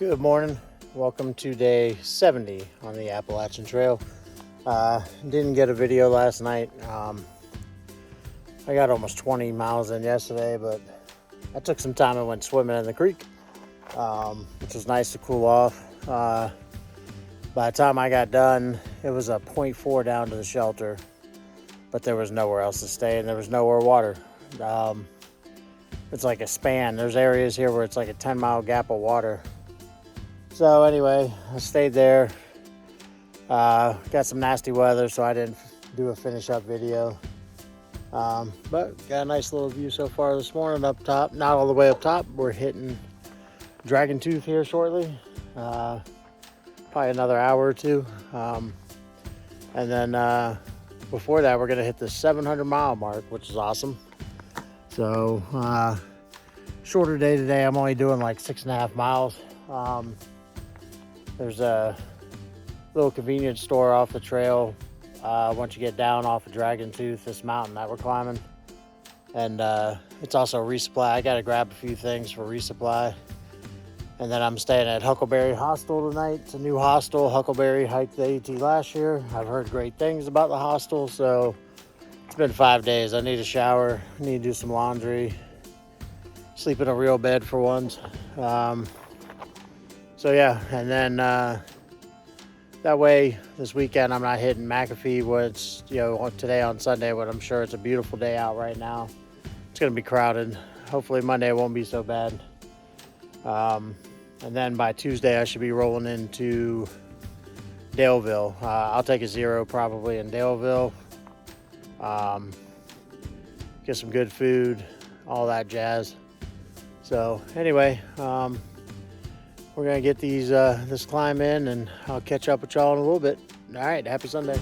Good morning. Welcome to day 70 on the Appalachian Trail. Didn't get a video last night. I got almost 20 miles in yesterday, but I took some time and went swimming in the creek, which was nice to cool off. By the time I got done, it was a 0.4 down to the shelter, but there was nowhere else to stay and there was nowhere water. It's like a span. There's areas here where it's like a 10-mile gap of water. So anyway, I stayed there. Got some nasty weather, so I didn't do a finish up video. But got a nice little view so far this morning up top. Not all the way up top. We're hitting Dragon Tooth here shortly. Probably another hour or two. And then before that, we're going to hit the 700-mile mark, which is awesome. So shorter day today. I'm only doing like 6.5 miles. There's a little convenience store off the trail once you get down off of Dragon Tooth, this mountain that we're climbing. And it's also a resupply. I got to grab a few things for resupply. And then I'm staying at Huckleberry Hostel tonight. It's a new hostel. Huckleberry hiked the AT last year. I've heard great things about the hostel, so it's been 5 days. I need a shower, I need to do some laundry, sleep in a real bed for once. So yeah, and then that way this weekend I'm not hitting McAfee, which, today on Sunday, but I'm sure it's a beautiful day out right now. It's going to be crowded. Hopefully Monday won't be so bad. And then by Tuesday I should be rolling into Daleville. I'll take a 0 probably in Daleville. Get some good food, all that jazz. So anyway, we're gonna get these this climb in, and I'll catch up with y'all in a little bit. All right, happy Sunday.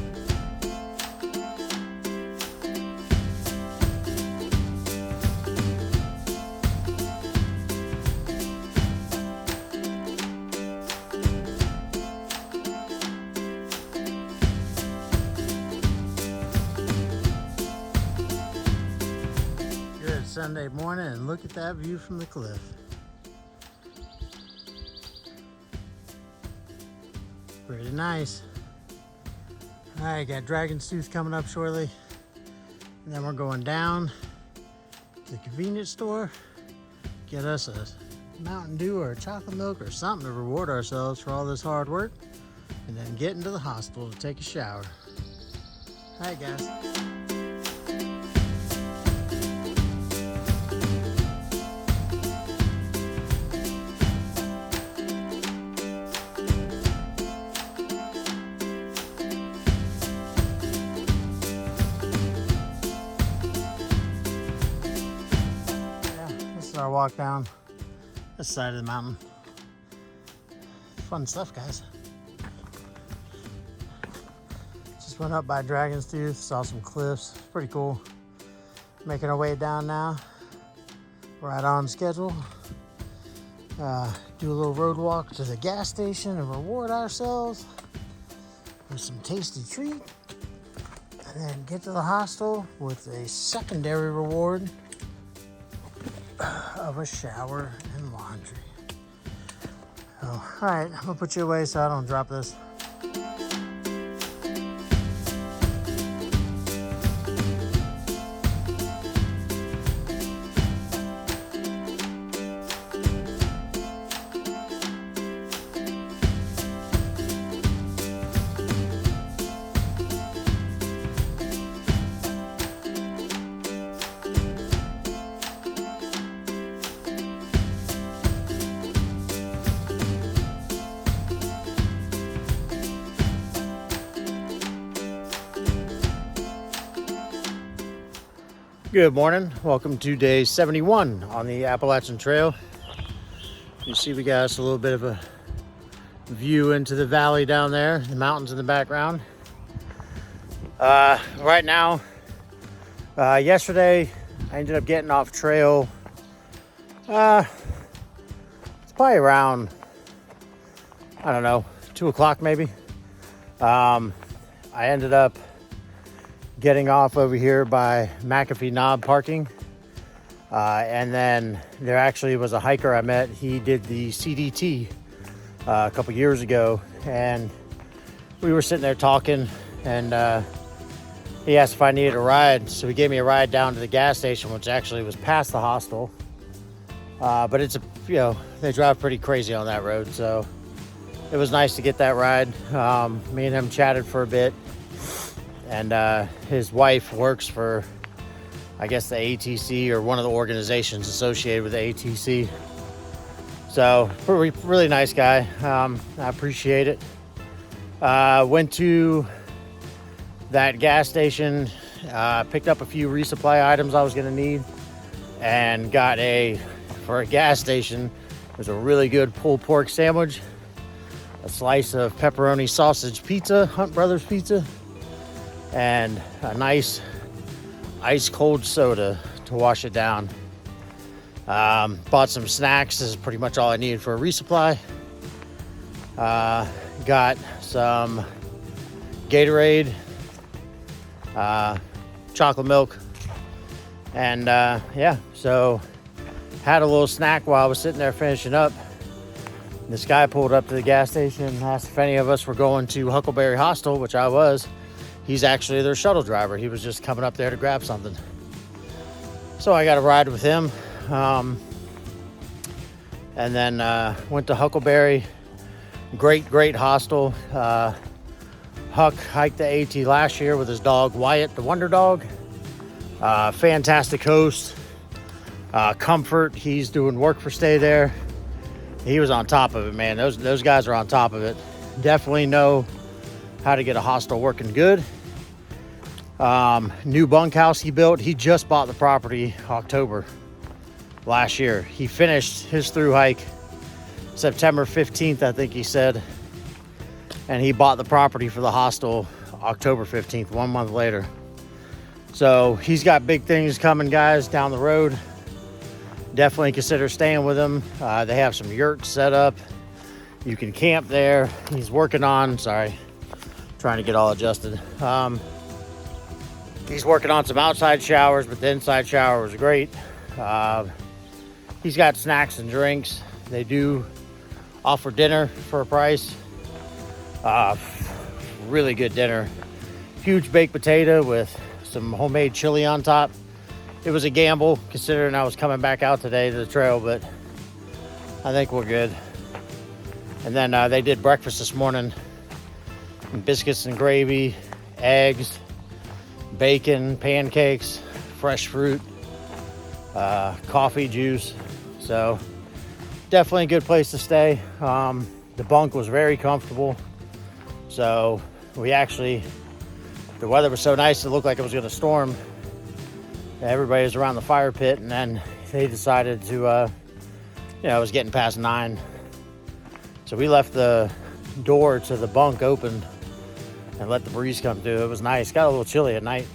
Good Sunday morning, and look at that view from the cliff. Pretty nice. All right, got Dragon's Tooth coming up shortly. And then we're going down to the convenience store, get us a Mountain Dew or a chocolate milk or something to reward ourselves for all this hard work, and then get into the hostel to take a shower. All right, guys. Our walk down this side of the mountain. Fun stuff, guys. Just went up by Dragon's Tooth, saw some cliffs. Pretty cool. Making our way down now. Right on schedule. Do a little road walk to the gas station and reward ourselves with some tasty treat. And then get to the hostel with a secondary reward of a shower and laundry. All right, I'm gonna put you away so I don't drop this. Good morning. Welcome to day 71 on the Appalachian Trail. You see we got us a little bit of a view into the valley down there, the mountains in the background. Right now, yesterday I ended up getting off trail. It's probably around, I don't know, 2 o'clock maybe. I ended up getting off over here by McAfee Knob parking. And then there actually was a hiker I met. He did the CDT a couple years ago, and we were sitting there talking, and he asked if I needed a ride, so he gave me a ride down to the gas station, which actually was past the hostel. But it's they drive pretty crazy on that road, so it was nice to get that ride. Me and him chatted for a bit, and his wife works for, I guess, the ATC or one of the organizations associated with the ATC. So really nice guy. I appreciate it. Went to that gas station, picked up a few resupply items I was gonna need, and got for a gas station, there's a really good pulled pork sandwich, a slice of pepperoni sausage pizza, Hunt Brothers pizza, and a nice ice cold soda to wash it down. Bought some snacks. This is pretty much all I needed for a resupply. Got some Gatorade, chocolate milk, and so had a little snack while I was sitting there finishing up. This guy pulled up to the gas station and asked if any of us were going to Huckleberry Hostel, which I was. He's actually their shuttle driver. He was just coming up there to grab something. So I got a ride with him. And then went to Huckleberry. Great hostel. Huck hiked the AT last year with his dog Wyatt, the Wonder Dog. Fantastic host. Comfort, he's doing work for stay there. He was on top of it, man. Those guys are on top of it. Definitely know how to get a hostel working good. New bunkhouse he built. He just bought the property October last year. He finished his through hike September 15th, I think he said. And he bought the property for the hostel October 15th, 1 month later. So he's got big things coming, guys, down the road. Definitely consider staying with him. They have some yurts set up. You can camp there. He's working on, trying to get all adjusted. He's working on some outside showers, but the inside shower was great. He's got snacks and drinks. They do offer dinner for a price. Really good dinner. Huge baked potato with some homemade chili on top. It was a gamble considering I was coming back out today to the trail, but I think we're good. And then they did breakfast this morning. Biscuits and gravy, eggs, bacon, pancakes, fresh fruit, coffee, juice. So definitely a good place to stay. The bunk was very comfortable. So the weather was so nice it looked like it was gonna storm. Everybody was around the fire pit, and then they decided to, it was getting past 9. So we left the door to the bunk open and let the breeze come through. It was nice. Got a little chilly at night.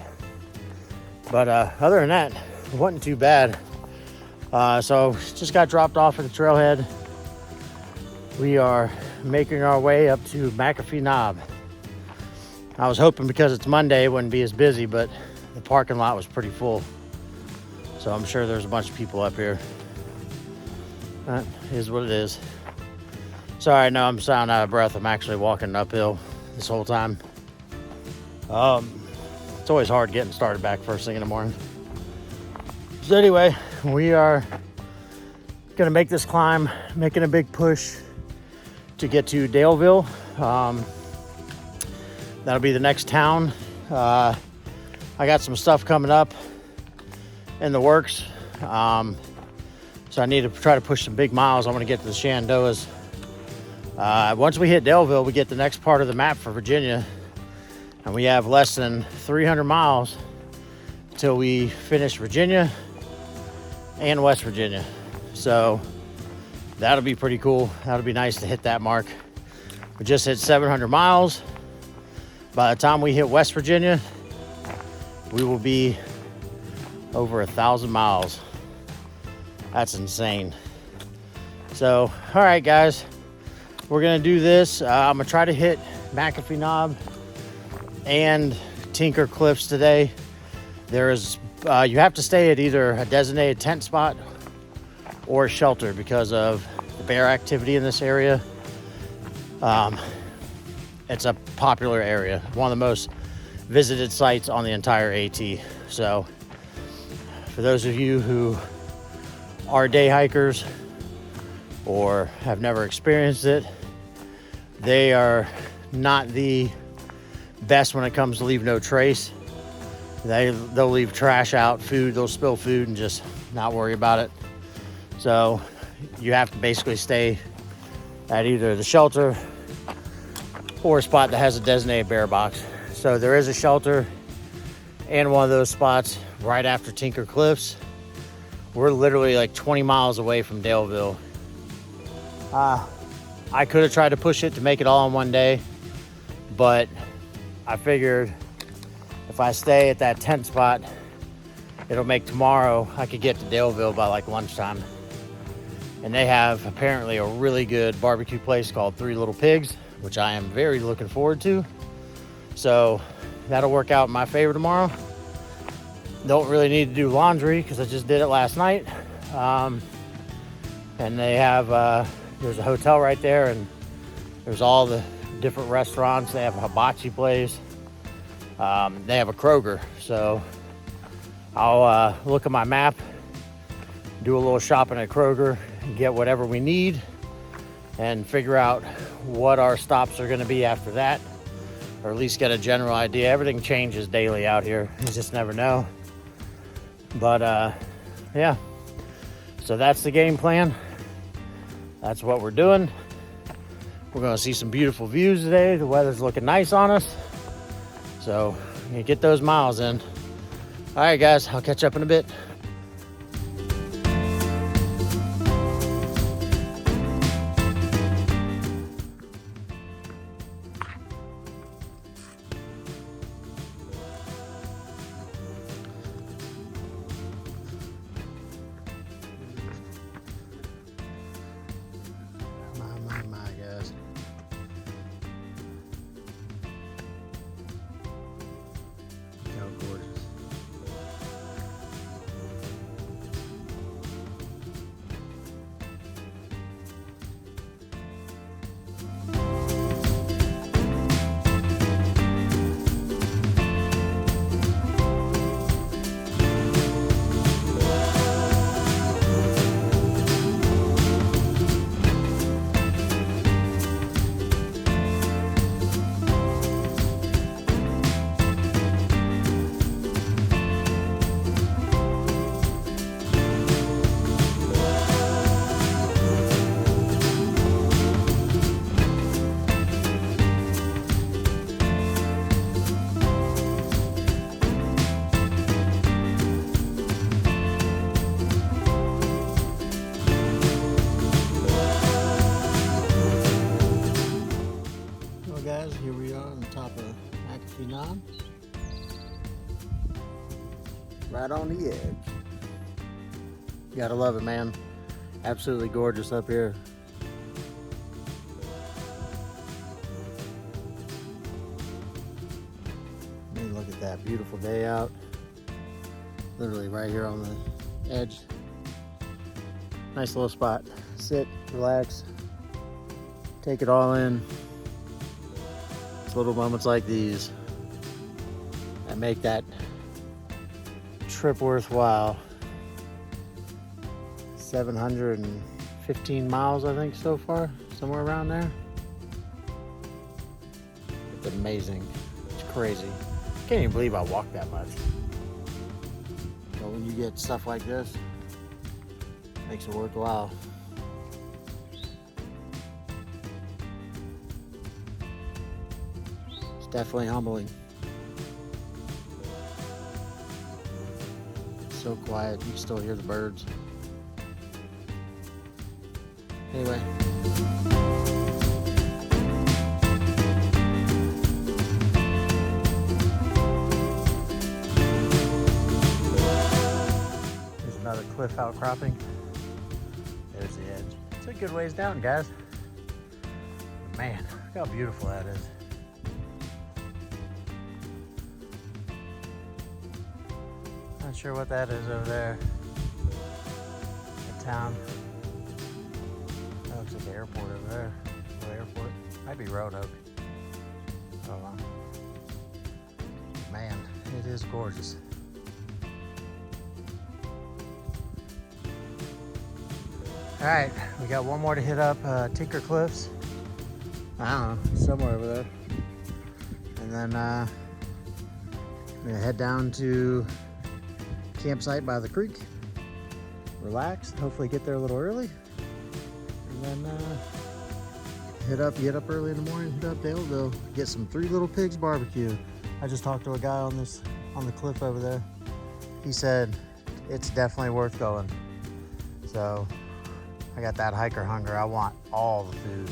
But other than that, it wasn't too bad. So just got dropped off at the trailhead. We are making our way up to McAfee Knob. I was hoping because it's Monday it wouldn't be as busy, but the parking lot was pretty full. So I'm sure there's a bunch of people up here. That is what it is. Sorry, I know I'm sounding out of breath. I'm actually walking uphill this whole time. It's always hard getting started back first thing in the morning. So anyway, we are gonna make this climb, making a big push to get to Daleville. That'll be the next town. I got some stuff coming up in the works. So I need to try to push some big miles. I want to get to the Shenandoahs. Once we hit Daleville, we get the next part of the map for Virginia. And we have less than 300 miles till we finish Virginia and West Virginia. So that'll be pretty cool. That'll be nice to hit that mark. We just hit 700 miles. By the time we hit West Virginia, we will be over 1,000 miles. That's insane. So, all right, guys, we're gonna do this. I'm gonna try to hit McAfee Knob and Tinker Cliffs today. There is, you have to stay at either a designated tent spot or a shelter because of the bear activity in this area. It's a popular area, one of the most visited sites on the entire AT. So for those of you who are day hikers or have never experienced it, they are not the best when it comes to leave no trace. They'll leave trash out, food, they'll spill food and just not worry about it. So you have to basically stay at either the shelter or a spot that has a designated bear box. So there is a shelter and one of those spots right after Tinker Cliffs. We're literally like 20 miles away from Daleville. I could have tried to push it to make it all in one day, but I figured if I stay at that tent spot, it'll make tomorrow, I could get to Daleville by like lunchtime. And they have apparently a really good barbecue place called Three Little Pigs, which I am very looking forward to. So that'll work out in my favor tomorrow. Don't really need to do laundry because I just did it last night. And they have, there's a hotel right there, and there's all the different restaurants. They have a hibachi place. They have a Kroger. So I'll look at my map, do a little shopping at Kroger, get whatever we need, and figure out what our stops are going to be after that, or at least get a general idea. Everything changes daily out here. You just never know. But yeah, so that's the game plan. That's what we're doing. We're going to see some beautiful views today. The weather's looking nice on us, so you get those miles in. All right, guys, I'll catch up in a bit. My, guys. How gorgeous. Guys, here we are on the top of Appalachian, right on the edge. You gotta love it, man. Absolutely gorgeous up here. I mean, look at that beautiful day out. Literally right here on the edge. Nice little spot. Sit, relax, take it all in. It's little moments like these that make that trip worthwhile. 715 miles, I think, so far, somewhere around there. It's amazing. It's crazy. Can't even believe I walked that much. But when you get stuff like this, it makes it worthwhile. Definitely humbling. So quiet, you can still hear the birds. Anyway. There's another cliff outcropping. There's the edge. It's a good ways down, guys. Man, look how beautiful that is. Not sure what that is over there. The town. That looks like the airport over there. The airport. Might be Roanoke. Oh wow. Man, it is gorgeous. All right, we got one more to hit up, Tinker Cliffs. I don't know, somewhere over there. And then I'm gonna head down to campsite by the creek, relax, hopefully get there a little early, and then get up early in the morning, hit up Daleville, get some Three Little Pigs barbecue. I just talked to a guy on the cliff over there. He said it's definitely worth going. So I got that hiker hunger. I want all the food.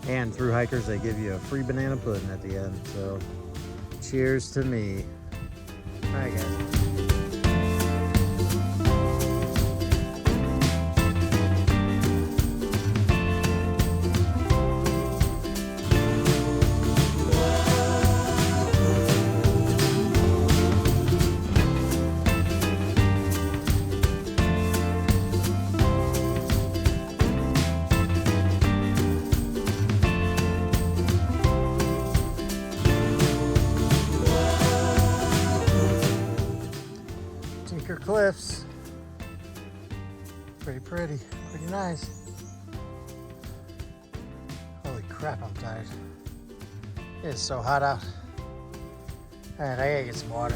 And through hikers, they give you a free banana pudding at the end. So cheers to me. All right, guys. Tinker Cliffs, pretty nice. Holy crap, I'm tired. It is so hot out. All right, I gotta get some water.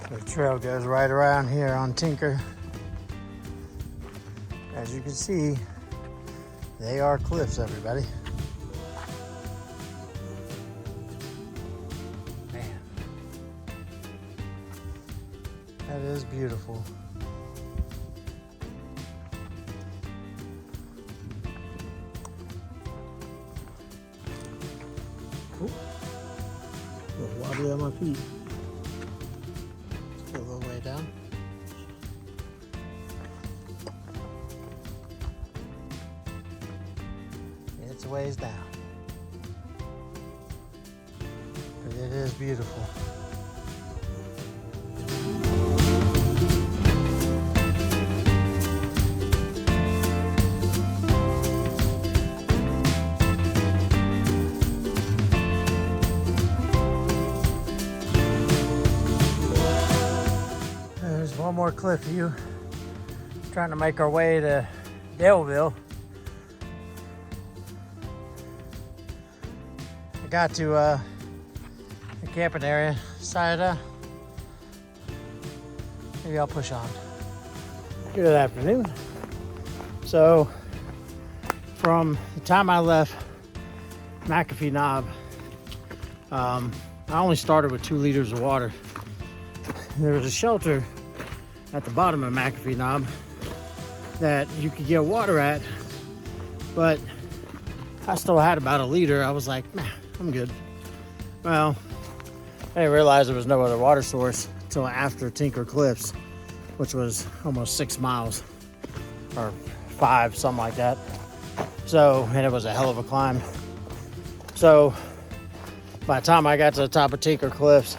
The trail goes right around here on Tinker. As you can see, they are cliffs, everybody. Man, that is beautiful. Ooh, a little wobbly on my feet. Let's go a little way down. It's a ways down, but it is beautiful. There's one more cliff view. Trying to make our way to Daleville. Got to the camping area, decided maybe I'll push on. Good afternoon. So from the time I left McAfee Knob, I only started with 2 liters of water. There was a shelter at the bottom of McAfee Knob that you could get water at, but I still had about a liter. I was like, man, I'm good. Well, I didn't realize there was no other water source until after Tinker Cliffs, which was almost 6 miles or 5, something like that. So, and it was a hell of a climb. So by the time I got to the top of Tinker Cliffs,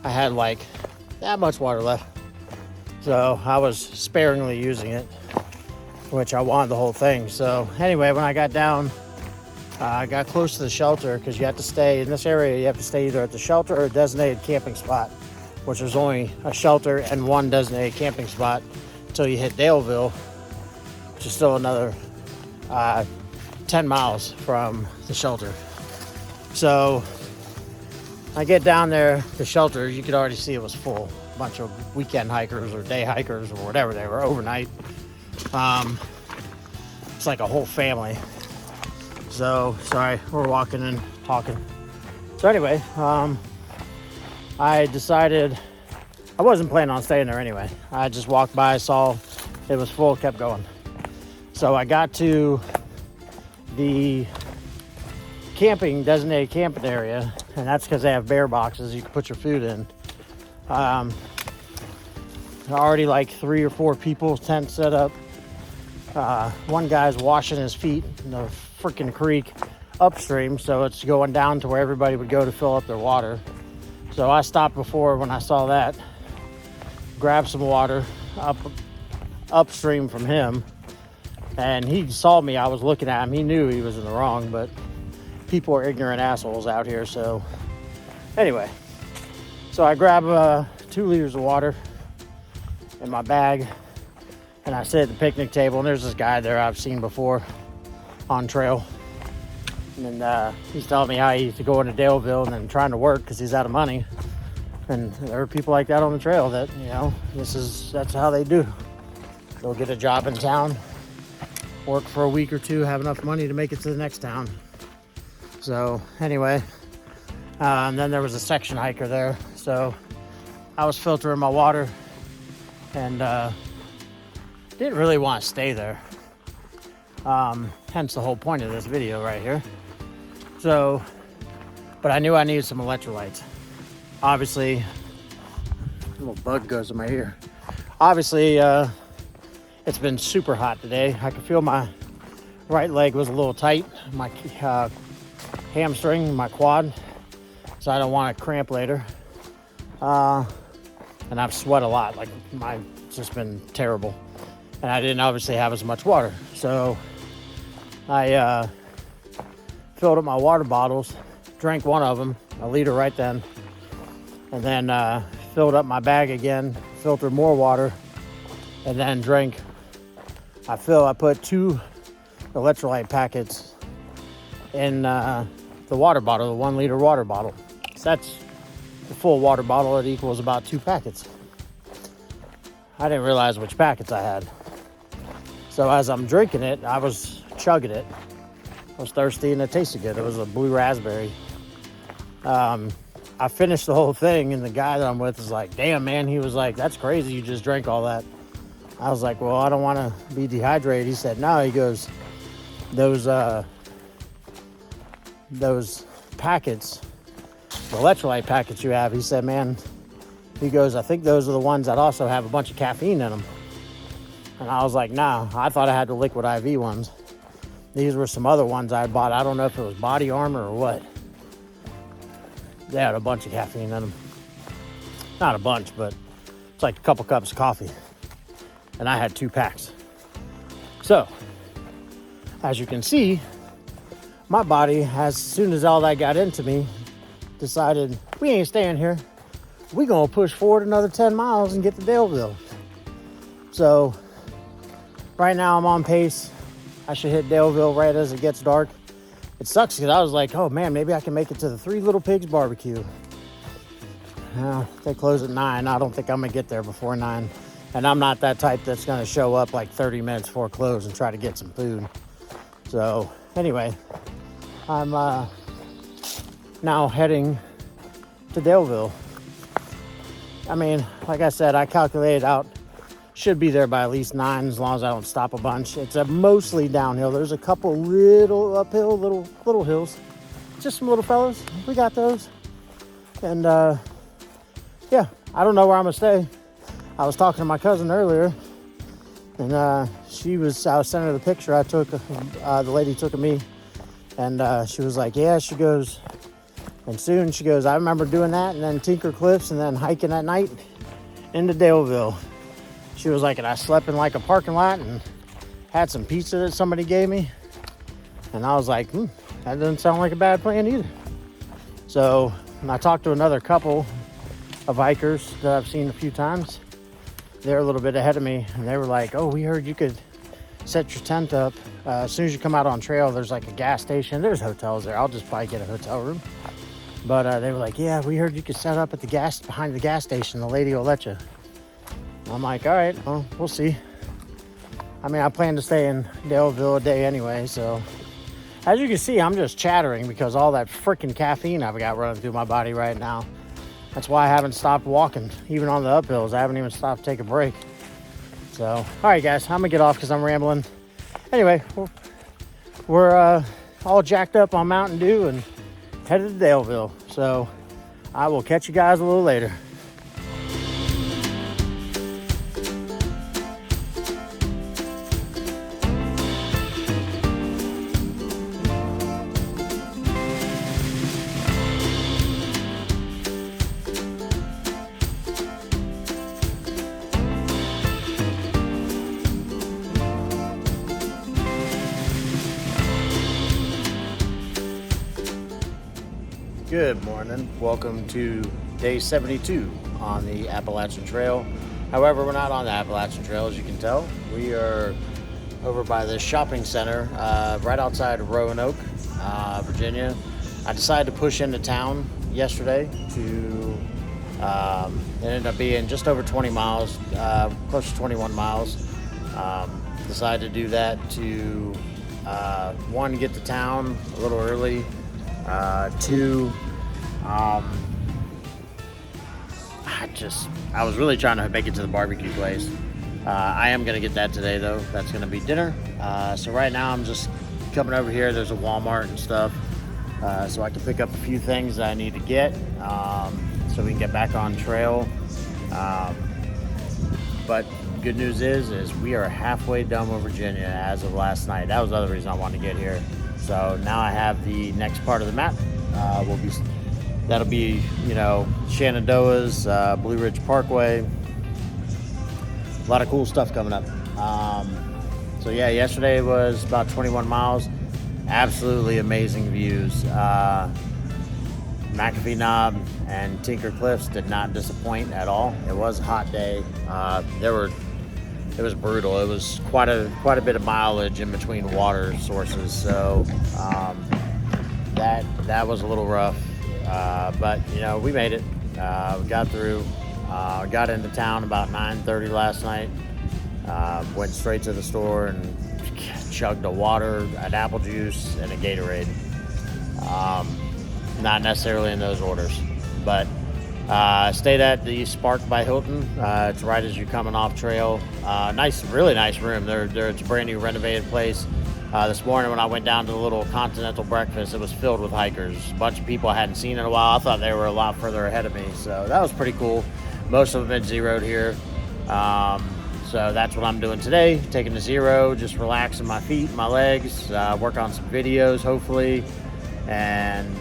I had like that much water left. So I was sparingly using it, which I wanted the whole thing. So anyway, when I got down, I got close to the shelter, because you have to stay in this area. You have to stay either at the shelter or a designated camping spot, which there's only a shelter and one designated camping spot until you hit Daleville, which is still another 10 miles from the shelter. So I get down there, the shelter, you could already see it was full. A bunch of weekend hikers or day hikers or whatever they were, overnight. It's like a whole family. So, sorry, we're walking and talking. So anyway, I decided, I wasn't planning on staying there anyway. I just walked by, saw it was full, kept going. So I got to the designated camping area, and that's because they have bear boxes you can put your food in. Already like 3 or 4 people, tent set up. One guy's washing his feet in the freaking creek upstream, so it's going down to where everybody would go to fill up their water. So I stopped before when I saw that, grabbed some water upstream from him, and he saw me. I was looking at him. He knew he was in the wrong, but people are ignorant assholes out here. So anyway, so I grab 2 liters of water in my bag, and I sit at the picnic table, and there's this guy there I've seen before on trail. And he's telling me how he used to go into Daleville and then trying to work because he's out of money. And there are people like that on the trail that, you know, that's how they do. They'll get a job in town, work for a week or 2, have enough money to make it to the next town. So anyway, and then there was a section hiker there. So I was filtering my water and didn't really want to stay there. Hence the whole point of this video right here. So, but I knew I needed some electrolytes. Obviously, a little bug goes in my ear. Obviously, it's been super hot today. I could feel my right leg was a little tight, my hamstring, my quad, so I don't want to cramp later. And I've sweat a lot, like it's just been terrible. And I didn't obviously have as much water. So I filled up my water bottles, drank one of them, a liter right then, and then filled up my bag again, filtered more water, and then drank. I put 2 electrolyte packets in the water bottle, the 1 liter water bottle. So that's the full water bottle. It equals about 2 packets. I didn't realize which packets I had. So as I'm drinking it, I was chugging it. I was thirsty and it tasted good. It was a blue raspberry. I finished the whole thing, and the guy that I'm with is like, damn, man. He was like, that's crazy. You just drank all that. I was like, well, I don't want to be dehydrated. He said, no. He goes, those packets, the electrolyte packets you have, he said, man, he goes, I think those are the ones that also have a bunch of caffeine in them. And I was like, nah, I thought I had the liquid IV ones. These were some other ones I bought. I don't know if it was Body Armor or what. They had a bunch of caffeine in them. Not a bunch, but it's like a couple cups of coffee. And I had 2 packs. So, as you can see, my body, as soon as all that got into me, decided, we ain't staying here. We gonna push forward another 10 miles and get to Daleville. So, right now I'm on pace. I should hit Daleville right as it gets dark. It sucks because I was like, oh man, maybe I can make it to the 3 Little Pigs barbecue. They close at 9. I don't think I'm gonna get there before 9. And I'm not that type that's gonna show up like 30 minutes before close and try to get some food. So anyway, I'm now heading to Daleville. I mean, like I said, I calculated out, should be there by at least 9 as long as I don't stop a bunch. It's a mostly downhill. There's a couple little uphill, little hills. Just some little fellas. We got those. And yeah, I don't know where I'm gonna stay. I was talking to my cousin earlier, and I was sending her the picture I took, the lady took of me, and she was like, yeah, she goes, and soon she goes, I remember doing that, and then Tinker Cliffs, and then hiking at night into Daleville. She was like, and I slept in like a parking lot and had some pizza that somebody gave me. And I was like, that doesn't sound like a bad plan either. So I talked to another couple of hikers that I've seen a few times. They're a little bit ahead of me, and they were like, oh, we heard you could set your tent up. As soon as you come out on trail, there's like a gas station. There's hotels there. I'll just probably get a hotel room. But they were like, yeah, we heard you could set up at behind the gas station. The lady will let you. I'm like, all right, well, we'll see. I mean, I plan to stay in Daleville a day anyway, so. As you can see, I'm just chattering because all that freaking caffeine I've got running through my body right now. That's why I haven't stopped walking, even on the uphills. I haven't even stopped to take a break. So, all right, guys, I'm gonna get off because I'm rambling. Anyway, we're all jacked up on Mountain Dew and headed to Daleville. So, I will catch you guys a little later. Good morning. Welcome to day 72 on the Appalachian Trail. However, we're not on the Appalachian Trail, as you can tell. We are over by the shopping center right outside of Roanoke, Virginia. I decided to push into town yesterday to it ended up being just over 20 miles, close to 21 miles. Decided to do that to one, get to town a little early. Two, I was really trying to make it to the barbecue place. I am gonna get that today though. That's gonna be dinner. So right now I'm just coming over here. There's a Walmart and stuff, so I can pick up a few things that I need to get, so we can get back on trail. But good news is we are halfway done with Virginia as of last night. That was the other reason I wanted to get here. So now I have the next part of the map. That'll be, Shenandoah's, Blue Ridge Parkway. A lot of cool stuff coming up. So yeah, yesterday was about 21 miles. Absolutely amazing views. McAfee Knob and Tinker Cliffs did not disappoint at all. It was a hot day. It was brutal. It was quite a bit of mileage in between water sources, so that was a little rough. But we made it. We got through. Got into town about 9:30 last night. Went straight to the store and chugged a water, an apple juice, and a Gatorade. Not necessarily in those orders, but stayed at the Spark by Hilton. It's right as you're coming off trail. Really nice room. It's a brand new renovated place. This morning when I went down to the little continental breakfast, it was filled with hikers. A bunch of people I hadn't seen in a while. I thought they were a lot further ahead of me, so that was pretty cool. Most of them had zeroed here. So that's what I'm doing today, taking the zero, just relaxing my feet, my legs, work on some videos hopefully, and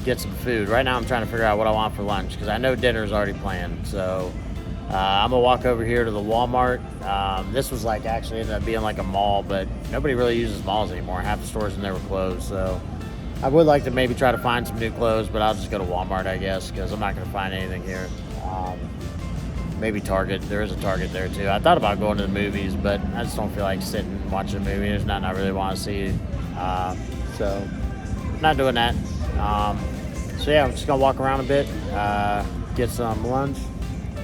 get some food. Right now I'm trying to figure out what I want for lunch because I know dinner's already planned. So I'm gonna walk over here to the Walmart. This was actually ended up being like a mall, but nobody really uses malls anymore. Half the stores in there were closed. So I would like to maybe try to find some new clothes, but I'll just go to Walmart, I guess, because I'm not gonna find anything here. Maybe Target. There is a Target there too. I thought about going to the movies, but I just don't feel like sitting and watching a movie. There's nothing I really want to see. So I'm not doing that. So yeah, I'm just gonna walk around a bit, get some lunch,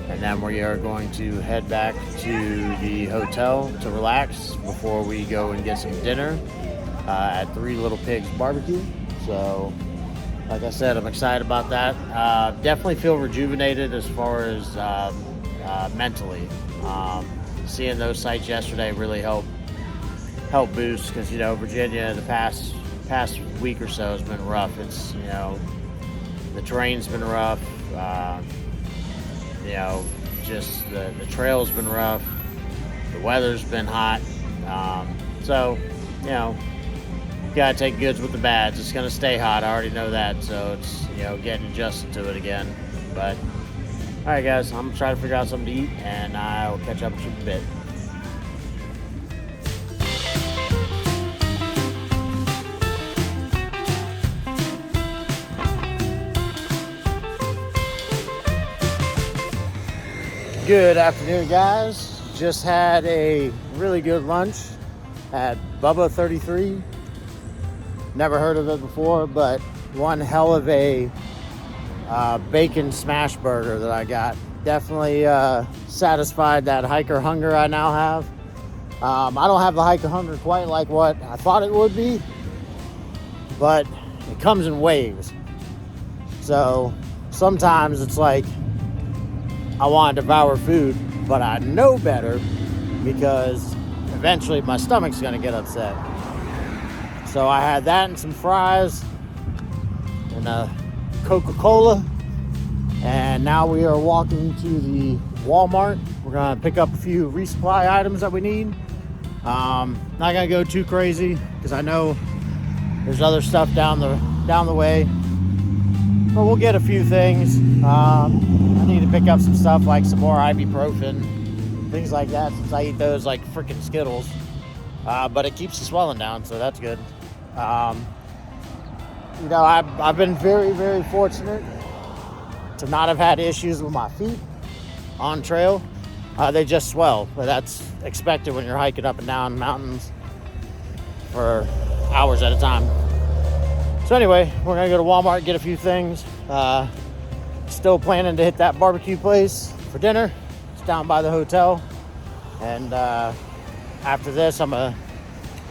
and then we are going to head back to the hotel to relax before we go and get some dinner at Three Little Pigs Barbecue. So like I said, I'm excited about that. Definitely feel rejuvenated as far as mentally. Seeing those sights yesterday really helped boost, because Virginia the past week or so has been rough. It's the terrain's been rough. Just the trail's been rough. The weather's been hot. So gotta take goods with the bads. It's gonna stay hot. I already know that. So it's getting adjusted to it again. But all right, guys, I'm gonna try to figure out something to eat, and I'll catch up with you in a bit. Good afternoon, guys. Just had a really good lunch at Bubba 33. Never heard of it before, but one hell of a bacon smash burger that I got. Definitely satisfied that hiker hunger I now have. I don't have the hiker hunger quite like what I thought it would be, but it comes in waves. So sometimes it's like I want to devour food, but I know better because eventually my stomach's gonna get upset. So I had that and some fries and a Coca-Cola, and now we are walking to the Walmart. We're gonna pick up a few resupply items that we need. Not gonna go too crazy because I know there's other stuff down the way, but we'll get a few things. I need to pick up some stuff like some more ibuprofen, things like that, since I eat those like freaking Skittles. But it keeps the swelling down, so that's good. You know, I've been very, very fortunate to not have had issues with my feet on trail. They just swell, but that's expected when you're hiking up and down mountains for hours at a time. So anyway, we're gonna go to Walmart and get a few things. Still planning to hit that barbecue place for dinner. It's down by the hotel. And after this, I'm gonna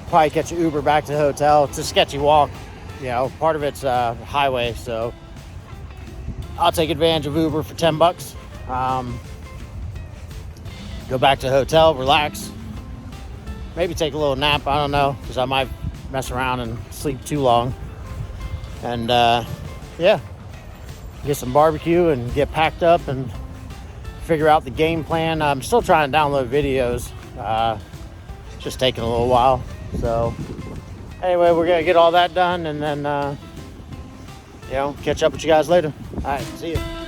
probably catch an Uber back to the hotel. It's a sketchy walk. You know, part of it's highway, so I'll take advantage of Uber for 10 bucks. Go back to the hotel, relax, maybe take a little nap, I don't know, because I might mess around and sleep too long. And yeah, get some barbecue and get packed up and figure out the game plan. I'm still trying to download videos, just taking a little while. So anyway, we're gonna get all that done and then you know, catch up with you guys later. All right, see you.